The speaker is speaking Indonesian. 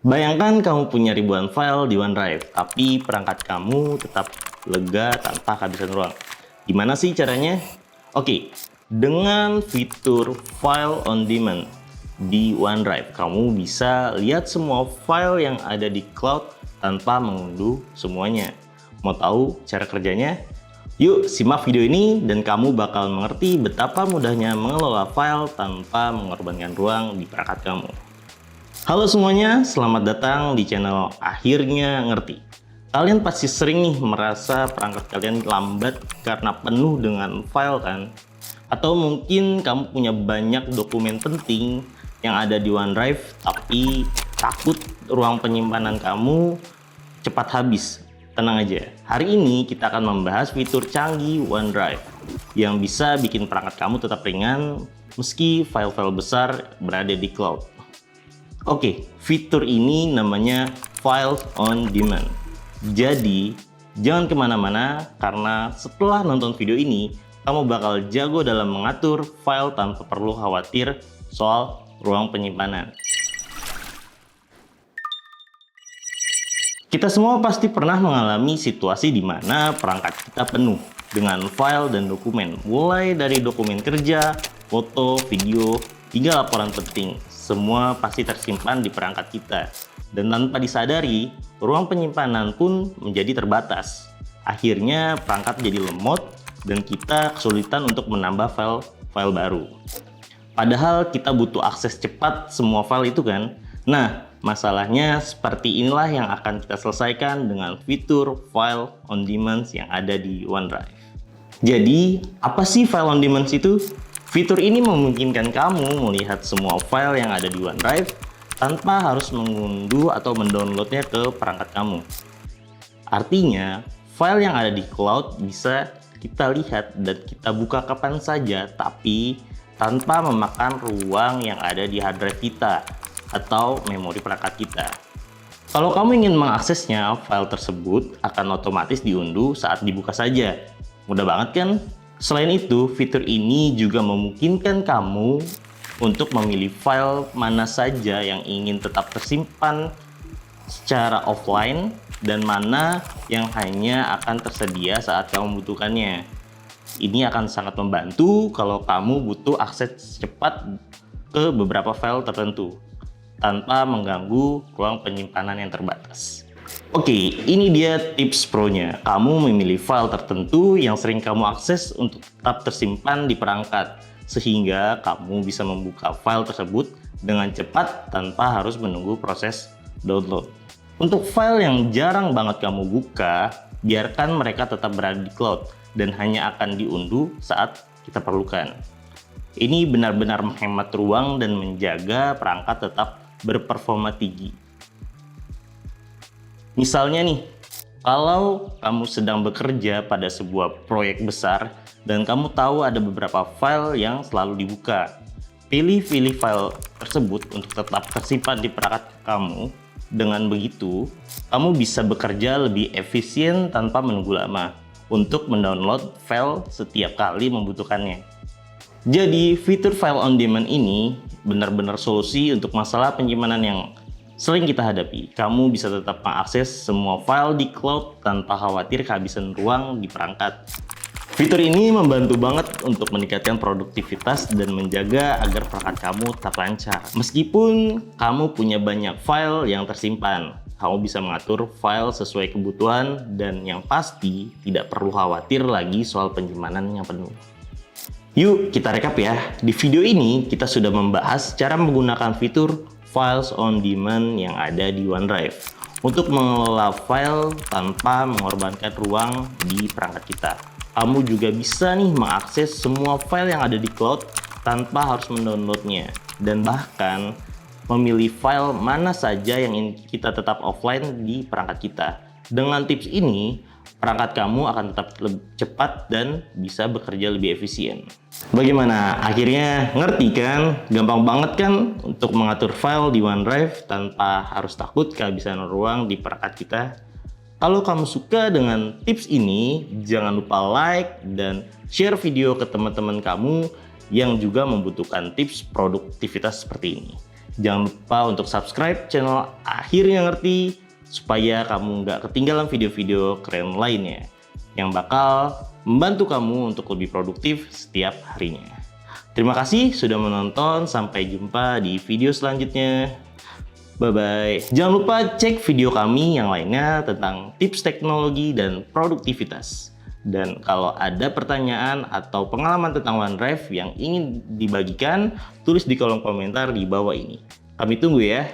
Bayangkan kamu punya ribuan file di OneDrive, tapi perangkat kamu tetap lega tanpa kehabisan ruang. Gimana sih caranya? Oke, dengan fitur File on Demand di OneDrive, kamu bisa lihat semua file yang ada di cloud tanpa mengunduh semuanya. Mau tahu cara kerjanya? Yuk simak video ini dan kamu bakal mengerti betapa mudahnya mengelola file tanpa mengorbankan ruang di perangkat kamu. Halo semuanya, selamat datang di channel Akhirnya Ngerti. Kalian pasti sering nih merasa perangkat kalian lambat karena penuh dengan file kan? Atau mungkin kamu punya banyak dokumen penting yang ada di OneDrive tapi takut ruang penyimpanan kamu cepat habis. Tenang aja, hari ini kita akan membahas fitur canggih OneDrive yang bisa bikin perangkat kamu tetap ringan meski file-file besar berada di cloud. Oke, fitur ini namanya Files on Demand. Jadi, jangan kemana-mana karena setelah nonton video ini, kamu bakal jago dalam mengatur file tanpa perlu khawatir soal ruang penyimpanan. Kita semua pasti pernah mengalami situasi di mana perangkat kita penuh dengan file dan dokumen, mulai dari dokumen kerja, foto, video, hingga laporan penting. Semua pasti tersimpan di perangkat kita, dan tanpa disadari, ruang penyimpanan pun menjadi terbatas. Akhirnya perangkat jadi lemot dan kita kesulitan untuk menambah file baru. Padahal kita butuh akses cepat semua file itu kan. Nah, masalahnya seperti inilah yang akan kita selesaikan dengan fitur File on Demand yang ada di OneDrive. Jadi, apa sih File on Demand itu? Fitur ini memungkinkan kamu melihat semua file yang ada di OneDrive tanpa harus mengunduh atau mendownloadnya ke perangkat kamu. Artinya, file yang ada di cloud bisa kita lihat dan kita buka kapan saja, tapi tanpa memakan ruang yang ada di hard drive kita atau memori perangkat kita. Kalau kamu ingin mengaksesnya, file tersebut akan otomatis diunduh saat dibuka saja. Mudah banget kan? Selain itu, fitur ini juga memungkinkan kamu untuk memilih file mana saja yang ingin tetap tersimpan secara offline dan mana yang hanya akan tersedia saat kamu membutuhkannya. Ini akan sangat membantu kalau kamu butuh akses cepat ke beberapa file tertentu tanpa mengganggu ruang penyimpanan yang terbatas. Oke, ini dia tips pro-nya. Kamu memilih file tertentu yang sering kamu akses untuk tetap tersimpan di perangkat, sehingga kamu bisa membuka file tersebut dengan cepat tanpa harus menunggu proses download. Untuk file yang jarang banget kamu buka, biarkan mereka tetap berada di cloud dan hanya akan diunduh saat kita perlukan. Ini benar-benar menghemat ruang dan menjaga perangkat tetap berperforma tinggi. Misalnya nih, kalau kamu sedang bekerja pada sebuah proyek besar dan kamu tahu ada beberapa file yang selalu dibuka, pilih file tersebut untuk tetap tersimpan di perangkat kamu. Dengan begitu, kamu bisa bekerja lebih efisien tanpa menunggu lama untuk mendownload file setiap kali membutuhkannya. Jadi, fitur File on Demand ini benar-benar solusi untuk masalah penyimpanan yang sering kita hadapi. Kamu bisa tetap mengakses semua file di cloud tanpa khawatir kehabisan ruang di perangkat. Fitur ini membantu banget untuk meningkatkan produktivitas dan menjaga agar perangkat kamu tetap lancar. Meskipun kamu punya banyak file yang tersimpan, kamu bisa mengatur file sesuai kebutuhan dan yang pasti tidak perlu khawatir lagi soal penyimpanan yang penuh. Yuk kita rekap ya. Di video ini kita sudah membahas cara menggunakan fitur Files on Demand yang ada di OneDrive untuk mengelola file tanpa mengorbankan ruang di perangkat kita. Kamu juga bisa nih mengakses semua file yang ada di cloud tanpa harus mendownloadnya dan bahkan memilih file mana saja yang ingin kita tetap offline di perangkat kita. Dengan tips ini, perangkat kamu akan tetap lebih cepat dan bisa bekerja lebih efisien. Bagaimana? Akhirnya ngerti kan? Gampang banget kan untuk mengatur file di OneDrive tanpa harus takut kehabisan ruang di perangkat kita? Kalau kamu suka dengan tips ini, jangan lupa like dan share video ke teman-teman kamu yang juga membutuhkan tips produktivitas seperti ini. Jangan lupa untuk subscribe channel Akhirnya Ngerti supaya kamu nggak ketinggalan video-video keren lainnya yang bakal membantu kamu untuk lebih produktif setiap harinya. Terima kasih sudah menonton, sampai jumpa di video selanjutnya. Bye-bye. Jangan lupa cek video kami yang lainnya tentang tips teknologi dan produktivitas. Dan kalau ada pertanyaan atau pengalaman tentang OneDrive yang ingin dibagikan, tulis di kolom komentar di bawah ini. Kami tunggu ya.